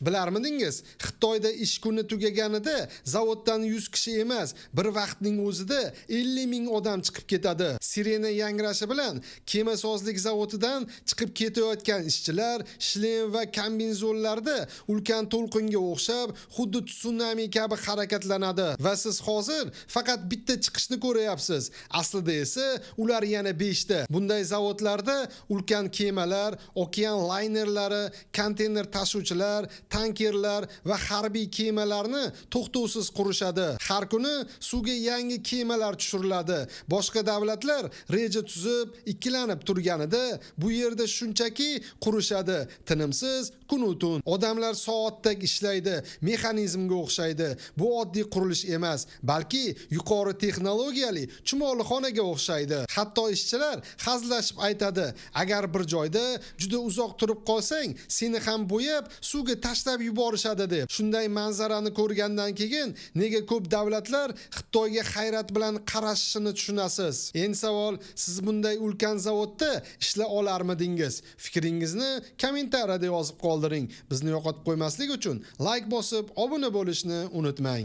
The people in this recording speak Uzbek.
Bilarmidingiz? Xitoyda ish kuni tugaganida zavoddan 100 kishi emas, bir vaqtning o'zida 50 ming odam chiqib ketadi. Sirena yangrashi bilan kemasozlik zavodidan chiqib ketayotgan ishchilar shlem va kombinezonlarda ulkan to'lqinga o'xshab, xuddi tsunami kabi harakatlanadi va siz hozir faqat bitta chiqishni ko'ryapsiz. Aslida esa ular yana 5 ta. Bunday zavodlarda ulkan kemalar, okean laynerlari, konteyner tashuvchilar, tankerlar va harbiy kemalarni to'xtovsiz qurishadi. Har kuni suvga yangi kemalar tushiriladi. Boshqa davlatlar reja tuzib, ikkilanib turganida bu yerda shunchaki qurishadi. Tinimsiz kun-u-tun. Odamlar soatdek ishlaydi, mexanizmga o'xshaydi. Bu oddiy qurilish emas, balki yuqori texnologiyali chumolixonaga o'xshaydi. Hatto ishchilar hazillashib aytadi: agar bir joyda juda uzoq turib qolsang, seni ham bo'yab suvga tashlab yuborishadi deb. Shunday manzarani ko'rgandan keyin nega ko'p davlatlar Xitoyga hayrat bilan qarashishini tushunasiz. Endi savol, siz bunday ulkan zavodda ishla olarmidingiz? Fikringizni kommentariyada yozib qoldiring. Bizni yo'qotib qo'ymaslik uchun like bosib, obuna bo'lishni unutmang.